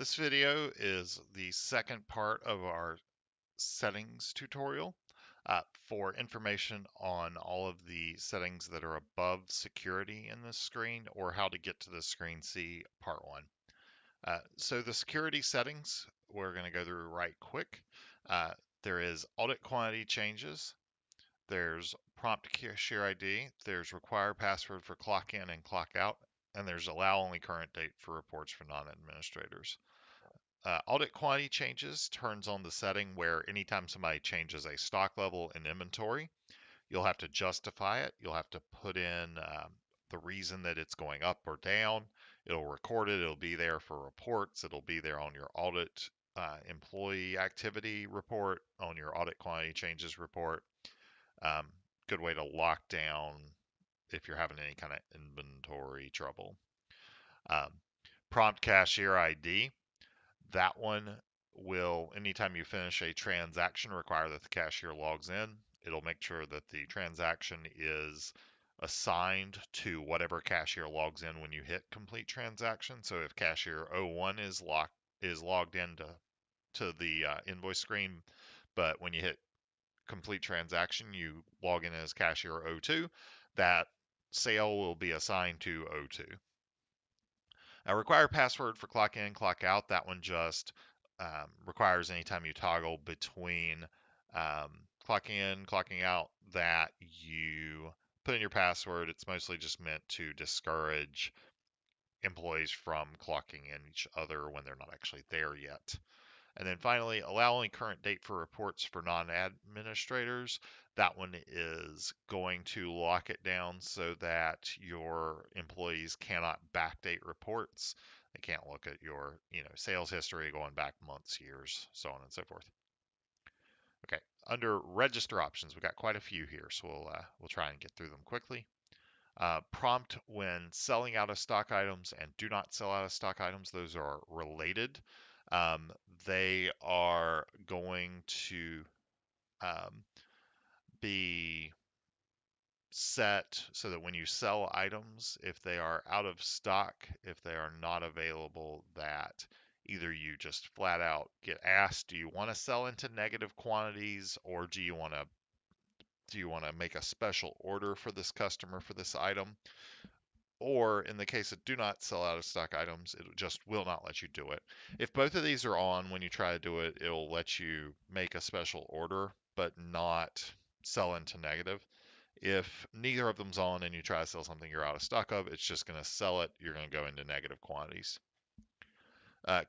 This video is the second part of our settings tutorial. For information on all of the settings that are above security in this screen or how to get to this screen, see part one. So the security settings, we're going to go through right quick. There is audit quantity changes. There's prompt cashier ID. There's require password for clock in and clock out. And there's allow only current date for reports for non-administrators. Audit quantity changes turns on the setting where anytime somebody changes a stock level in inventory, you'll have to justify it. You'll have to put in the reason that it's going up or down. It'll record it. It'll be there for reports. It'll be there on your audit employee activity report, on your audit quantity changes report. Um, Good way to lock down if you're having any kind of inventory trouble. Um, Prompt cashier ID. That one will, anytime you finish a transaction, require that the cashier logs in. It'll make sure that the transaction is assigned to whatever cashier logs in when you hit complete transaction. So if cashier 01 is logged into the invoice screen, but when you hit complete transaction, you log in as cashier 02, that sale will be assigned to 02. Require password for clock in, clock out. That one just requires anytime you toggle between clocking in, clocking out, that you put in your password. It's mostly just meant to discourage employees from clocking in each other when they're not actually there yet. And then finally, allow only current date for reports for non-administrators. That one is going to lock it down so that your employees cannot backdate reports. They can't look at your, sales history going back months, years, so on and so forth. Okay, under register options, we've got quite a few here, so we'll try and get through them quickly. Prompt when selling out of stock items and do not sell out of stock items. Those are related. Um, they are going to um, be set so that when you sell items, if they are out of stock, if they are not available, that either you just flat out get asked, do you want to sell into negative quantities, or do you want to make a special order for this customer for this item? Or in the case of do not sell out of stock items, it just will not let you do it. If both of these are on when you try to do it, it'll let you make a special order, but not sell into negative. If neither of them's on and you try to sell something you're out of stock of, it's just going to sell it. You're going to go into negative quantities.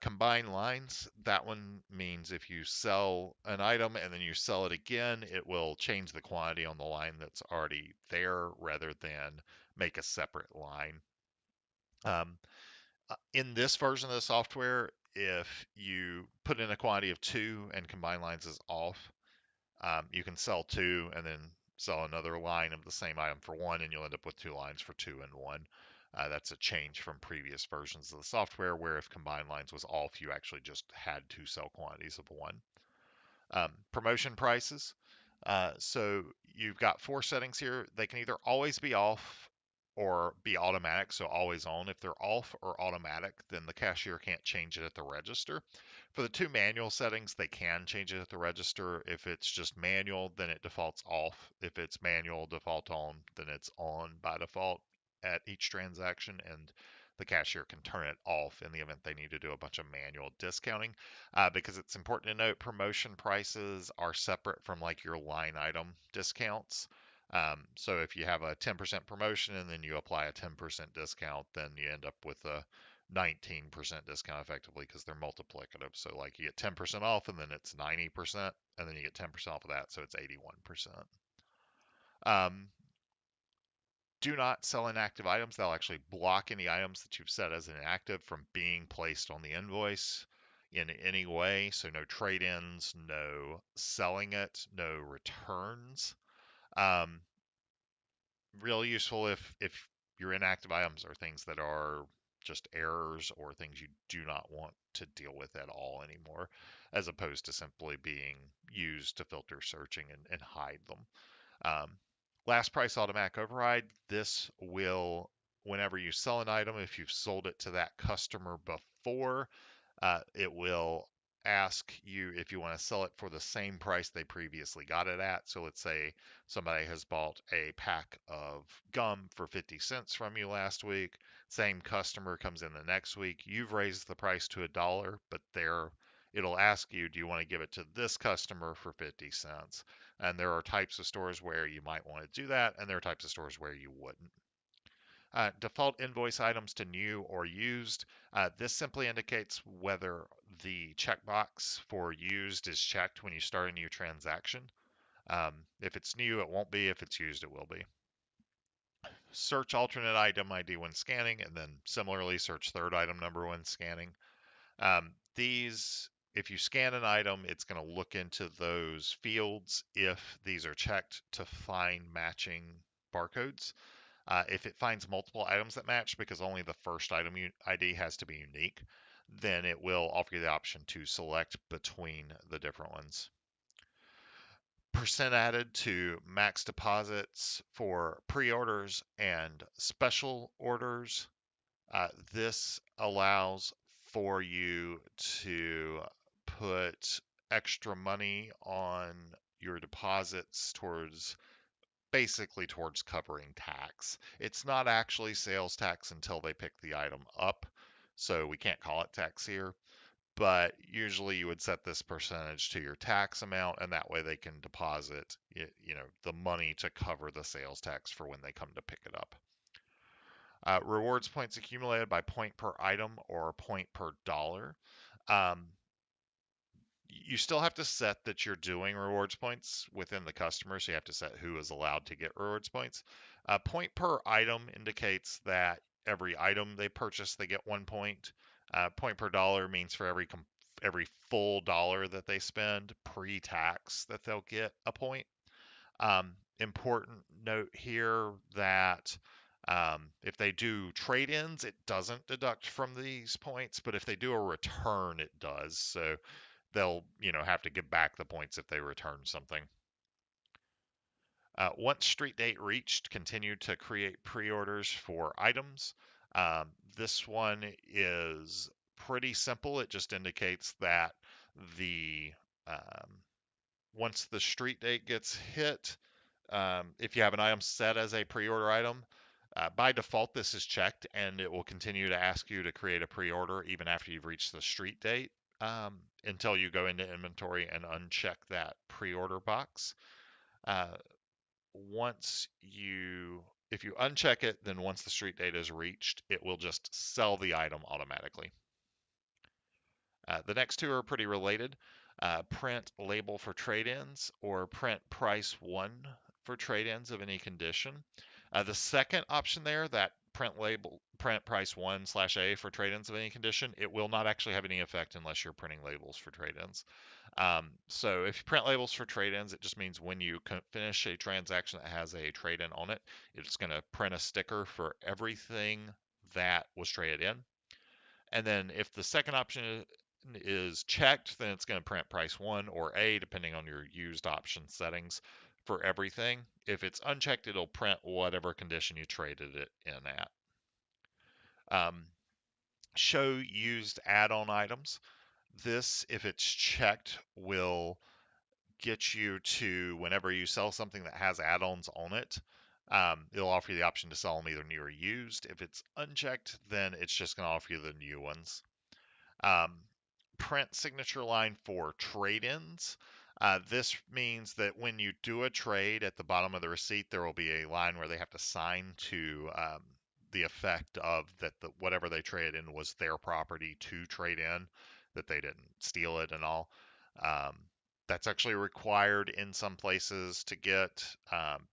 Combine lines, that one means if you sell an item and then you sell it again, it will change the quantity on the line that's already there rather than make a separate line. Um, in this version of the software, if you put in a quantity of 2 and combine lines is off, you can sell 2 and then sell another line of the same item for 1, and you'll end up with 2 lines for 2 and 1. That's a change from previous versions of the software where if combined lines was off, you actually just had to sell quantities of 1. Promotion prices. So you've got 4 settings here. They can either always be off or be automatic, so always on. If they're off or automatic, then the cashier can't change it at the register. For the 2 manual settings, they can change it at the register. If it's just manual, then it defaults off. If it's manual default on, then it's on by default at each transaction, and the cashier can turn it off in the event they need to do a bunch of manual discounting. Because it's important to note promotion prices are separate from like your line item discounts. So if you have a 10% promotion and then you apply a 10% discount, then you end up with a 19% discount effectively because they're multiplicative. So like you get 10% off and then it's 90%, and then you get 10% off of that, so it's 81%. Um, do not sell inactive items. They'll actually block any items that you've set as inactive from being placed on the invoice in any way. So no trade-ins, no selling it, no returns. Um, Real useful if your inactive items are things that are just errors or things you do not want to deal with at all anymore, as opposed to simply being used to filter searching and hide them. Last price automatic override. This will, whenever you sell an item, if you've sold it to that customer before, It will ask you if you want to sell it for the same price they previously got it at. So let's say somebody has bought a pack of gum for 50 cents from you last week. Same customer comes in the next week. You've raised the price to $1, but it'll ask you, do you want to give it to this customer for 50 cents? And there are types of stores where you might want to do that, and there are types of stores where you wouldn't. Default invoice items to new or used. This simply indicates whether the checkbox for used is checked when you start a new transaction. If it's new, it won't be. If it's used, it will be. Search alternate item ID when scanning, and then similarly search third item number when scanning. If you scan an item, it's going to look into those fields if these are checked to find matching barcodes. If it finds multiple items that match, because only the first item ID has to be unique, then it will offer you the option to select between the different ones. Percent added to max deposits for pre-orders and special orders. This allows for you to put extra money on your deposits towards covering tax. It's not actually sales tax until they pick the item up, so we can't call it tax here. But usually you would set this percentage to your tax amount, and that way they can deposit, the money to cover the sales tax for when they come to pick it up. Rewards points accumulated by point per item or point per dollar. Um, you still have to set that you're doing rewards points within the customer, so you have to set who is allowed to get rewards points. Point per item indicates that every item they purchase, they get 1 point. Point per dollar means for every full dollar that they spend pre-tax that they'll get a point. Important note here that if they do trade-ins, it doesn't deduct from these points, but if they do a return, it does. So they'll have to give back the points if they return something. Once street date reached, continue to create pre-orders for items. This one is pretty simple. It just indicates that the once the street date gets hit, if you have an item set as a pre-order item, by default this is checked, and it will continue to ask you to create a pre-order even after you've reached the street date, until you go into inventory and uncheck that pre-order box. Uh, if you uncheck it, then once the street date is reached, it will just sell the item automatically. The next two are pretty related. Print label for trade-ins, or print price 1 for trade-ins of any condition. The second option there, that print price 1/A for trade-ins of any condition, it will not actually have any effect unless you're printing labels for trade-ins. So if you print labels for trade-ins, it just means when you finish a transaction that has a trade-in on it, it's going to print a sticker for everything that was traded in. And then if the second option is checked, then it's going to print price 1 or A, depending on your used option settings for everything. If it's unchecked, it'll print whatever condition you traded it in at. Show used add-on items. This, if it's checked, will get you to, whenever you sell something that has add-ons on it, it'll offer you the option to sell them either new or used. If it's unchecked, then it's just going to offer you the new ones. Print signature line for trade-ins. This means that when you do a trade, at the bottom of the receipt, there will be a line where they have to sign to the effect of that whatever they traded in was their property to trade in, that they didn't steal it and all. That's actually required in some places to get.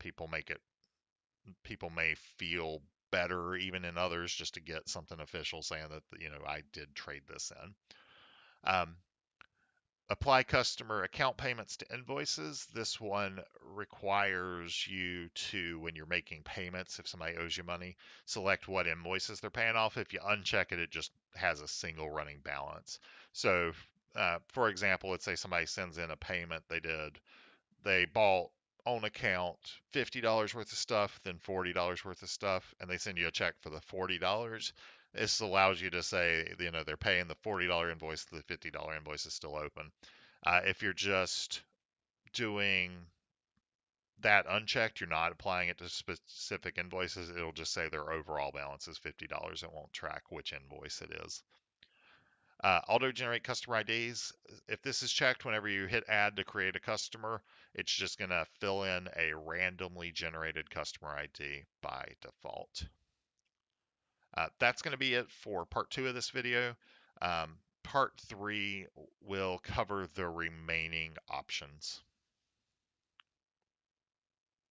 People may feel better even in others just to get something official saying that I did trade this in. Apply customer account payments to invoices. This one requires you to, when you're making payments, if somebody owes you money, select what invoices they're paying off. If you uncheck it, it just has a single running balance. So, for example, let's say somebody sends in a payment they bought on account $50 worth of stuff, then $40 worth of stuff, and they send you a check for the $40. This allows you to say, they're paying the $40 invoice, the $50 invoice is still open. If you're just doing that unchecked, you're not applying it to specific invoices, it'll just say their overall balance is $50. It won't track which invoice it is. Auto-generate customer IDs. If this is checked, whenever you hit add to create a customer, it's just going to fill in a randomly generated customer ID by default. That's going to be it for part 2 of this video. Part 3 will cover the remaining options.